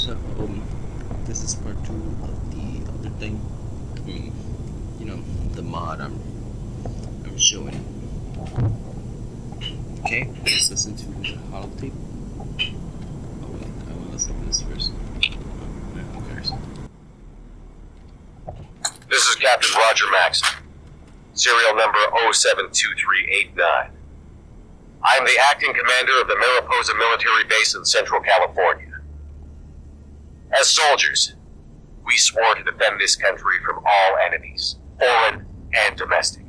So, this is part 2 of the other thing. The mod I'm showing. Okay, let's listen to the holotape. Oh wait, I want to listen to this first. Who cares? This is Captain Roger Maxon, serial number 072389. I am the acting commander of the Mariposa military base in Central California. As soldiers, we swore to defend this country from all enemies, foreign and domestic.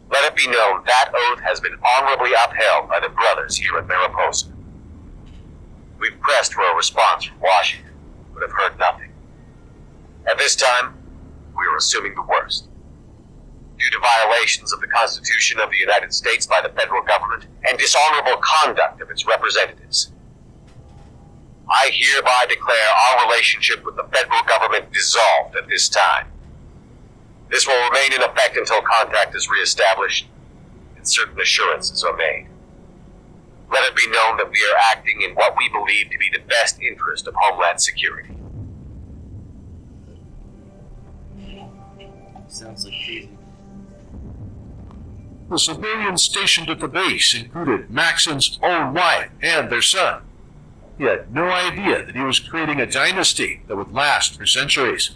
Let it be known that oath has been honorably upheld by the brothers here at Mariposa. We've pressed for a response from Washington, but have heard nothing. At this time, we are assuming the worst. Due to violations of the Constitution of the United States by the federal government and dishonorable conduct of its representatives, I hereby declare our relationship with the federal government dissolved at this time. This will remain in effect until contact is reestablished and certain assurances are made. Let it be known that we are acting in what we believe to be the best interest of Homeland Security. Sounds like crazy. The civilians stationed at the base included Maxon's own wife and their son. He had no idea that he was creating a dynasty that would last for centuries.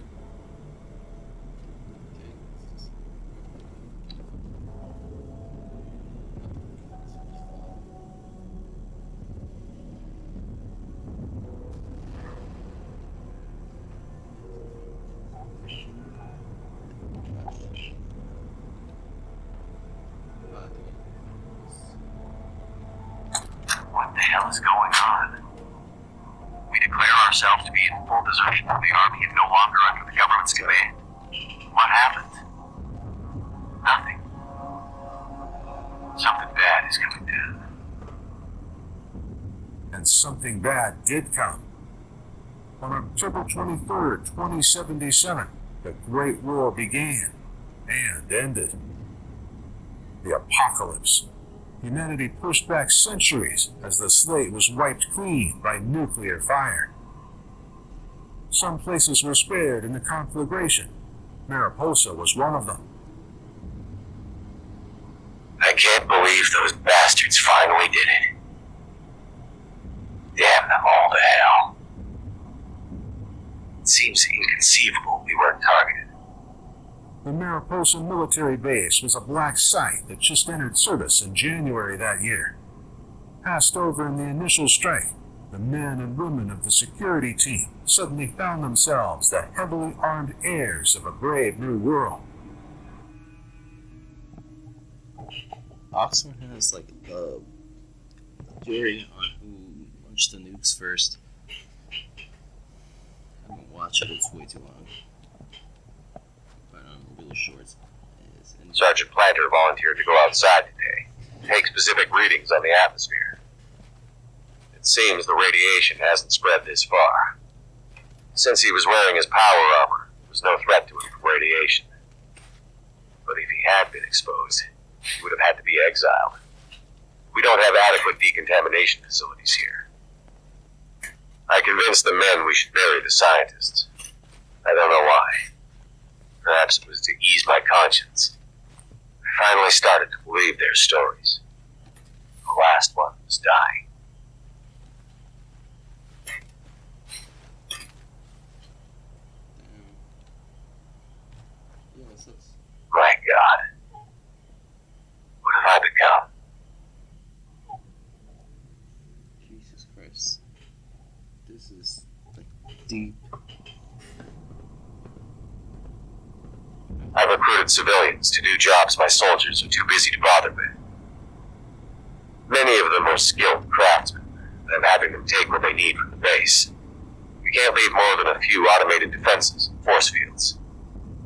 What the hell is going on? We declare ourselves to be in full desertion from the Army and no longer under the government's command. What happened? Nothing. Something bad is coming down. And something bad did come. On October 23rd, 2077, the Great War began and ended. The apocalypse. Humanity pushed back centuries as the slate was wiped clean by nuclear fire. Some places were spared in the conflagration. Mariposa was one of them. I can't believe those bastards finally did it. Damn them all to hell. It seems inconceivable we weren't targeted. The Mariposa military base was a black site that just entered service in January that year. Passed over in the initial strike, the men and women of the security team suddenly found themselves the heavily armed heirs of a brave new world. Oxford has like a theory on who launched the nukes first. I haven't watched it, it's way too long. But really short. Sergeant Planter volunteered to go outside today, take specific readings on the atmosphere. It seems the radiation hasn't spread this far. Since he was wearing his power armor, there was no threat to him from radiation. But if he had been exposed, he would have had to be exiled. We don't have adequate decontamination facilities here. I convinced the men we should bury the scientists. I don't know why. Perhaps it was to ease my conscience. I finally started to believe their stories. The last one was dying. Yeah, that sucks. My God. What have I become? Jesus Christ. This is like deep. I've recruited civilians to do jobs my soldiers are too busy to bother with. Many of them are skilled craftsmen, and I'm having them take what they need from the base. We can't leave more than a few automated defenses and force fields.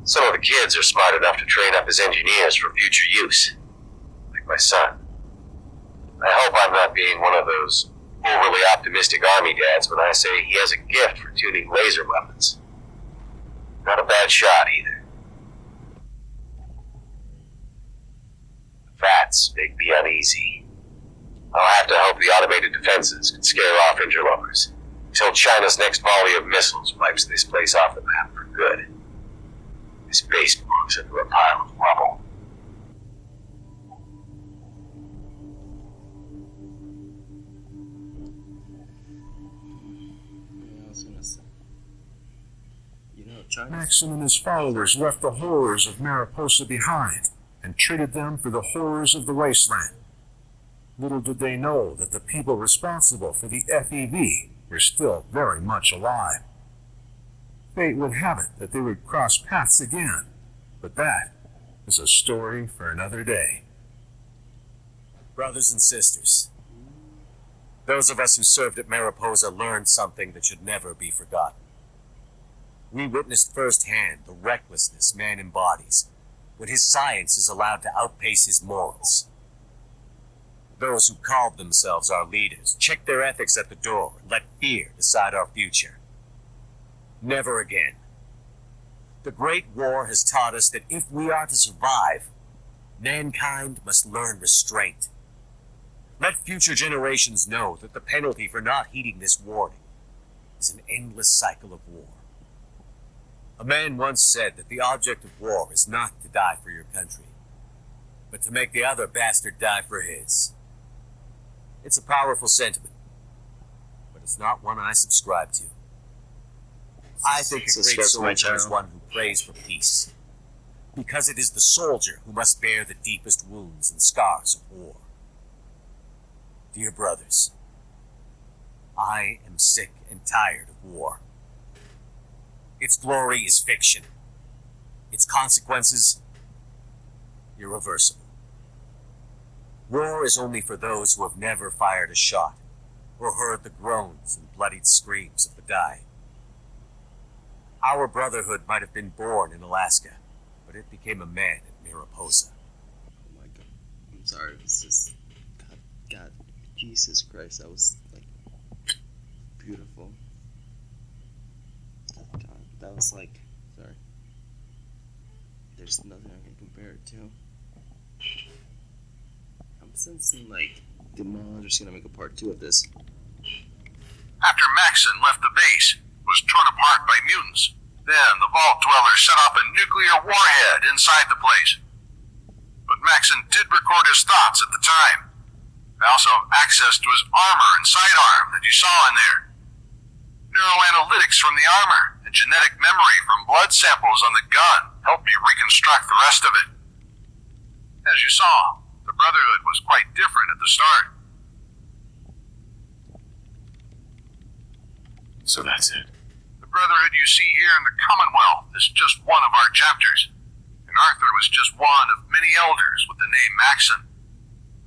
Some of the kids are smart enough to train up as engineers for future use, like my son. I hope I'm not being one of those overly optimistic army dads when I say he has a gift for tuning laser weapons. Not a bad shot either. Facts make me uneasy. I'll have to hope the automated defenses can scare off interlopers. Till China's next volley of missiles wipes this place off the map for good. This base belongs into a pile of rubble. Yeah, I was gonna say. You know, China. Maxon and his followers left the horrors of Mariposa behind and traded them for the horrors of the wasteland. Little did they know that the people responsible for the FEV were still very much alive. Fate would have it that they would cross paths again, but that is a story for another day. Brothers and sisters, those of us who served at Mariposa learned something that should never be forgotten. We witnessed firsthand the recklessness man embodies when his science is allowed to outpace his morals. Those who called themselves our leaders checked their ethics at the door and let fear decide our future. Never again. The Great War has taught us that if we are to survive, mankind must learn restraint. Let future generations know that the penalty for not heeding this warning is an endless cycle of war. A man once said that the object of war is not to die for your country, but to make the other bastard die for his. It's a powerful sentiment, but it's not one I subscribe to. I think a great soldier is one who prays for peace, because it is the soldier who must bear the deepest wounds and scars of war. Dear brothers, I am sick and tired of war. Its glory is fiction. Its consequences, irreversible. War is only for those who have never fired a shot or heard the groans and bloodied screams of the dying. Our Brotherhood might have been born in Alaska, but it became a man at Mariposa. Oh my god. I'm sorry. It's just. God. Jesus Christ. That was, like. Beautiful. God. That was like. Sorry. There's nothing I can compare it to. I'm sensing, like. The Demons are just gonna make a part 2 of this. After Maxon left the base, was torn apart by mutants. Then the Vault Dwellers set off a nuclear warhead inside the place. But Maxon did record his thoughts at the time. They also have access to his armor and sidearm that you saw in there. Neuroanalytics from the armor and genetic memory from blood samples on the gun helped me reconstruct the rest of it. As you saw, the Brotherhood was quite different at the start. So that's it. The Brotherhood you see here in the Commonwealth is just one of our chapters, and Arthur was just one of many elders with the name Maxon.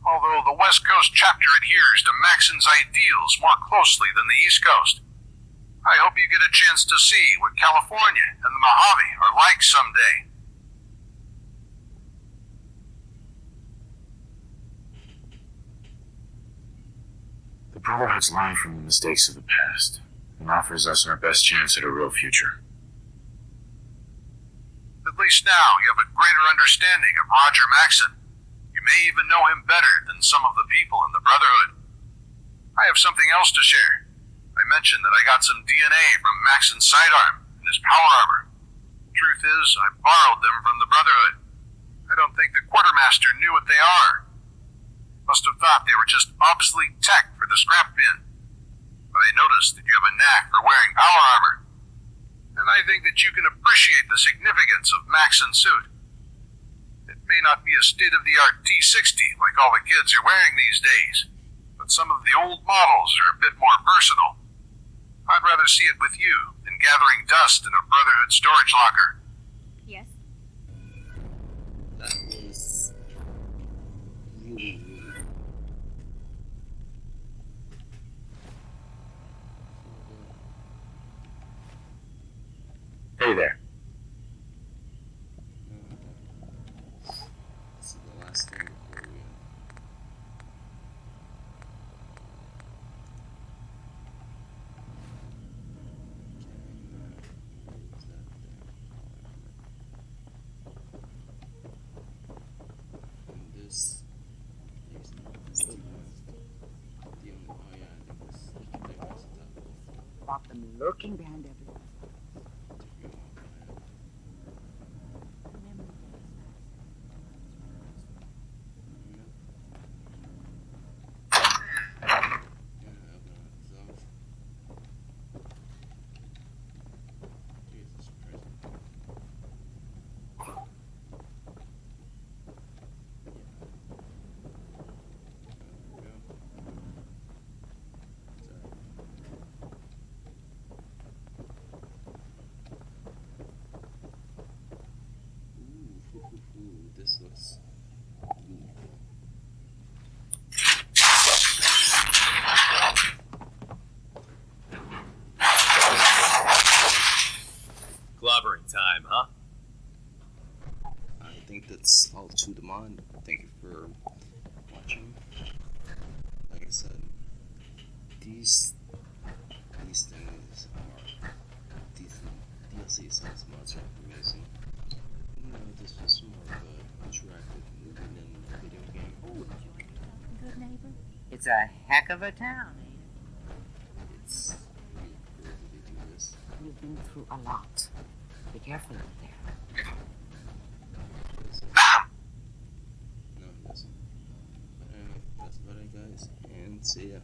Although the West Coast chapter adheres to Maxon's ideals more closely than the East Coast, I hope you get a chance to see what California and the Mojave are like someday. The Brotherhood's learned from the mistakes of the past and offers us our best chance at a real future. At least now you have a greater understanding of Roger Maxon. You may even know him better than some of the people in the Brotherhood. I have something else to share. I mentioned that I got some DNA from Maxon's sidearm and his power armor. Truth is, I borrowed them from the Brotherhood. I don't think the Quartermaster knew what they are. Must have thought they were just obsolete tech for the scrap bin. But I noticed that you have a knack for wearing power armor. And I think that you can appreciate the significance of Maxon's suit. It may not be a state-of-the-art T-60 like all the kids are wearing these days, but some of the old models are a bit more versatile. I'd rather see it with you than gathering dust in a Brotherhood storage locker. Yes? That was really weird. Hey there. This is the last thing before we and this is the only, oh yeah, I think this is the top. about them lurking behind everyone. Ooh, this looks meaningful. Clobbering time, huh? I think that's all to the mod. Thank you for watching. Like I said, these things are decent. DLC sounds mods are amazing. You know, this was more of an interactive movie than a video game. Oh, good neighbor. It's a heck of a town, ain't It's really cool that they do this. it? You've been through a lot. Be careful out there. No, it doesn't. But anyway, that's about it, guys, and see ya.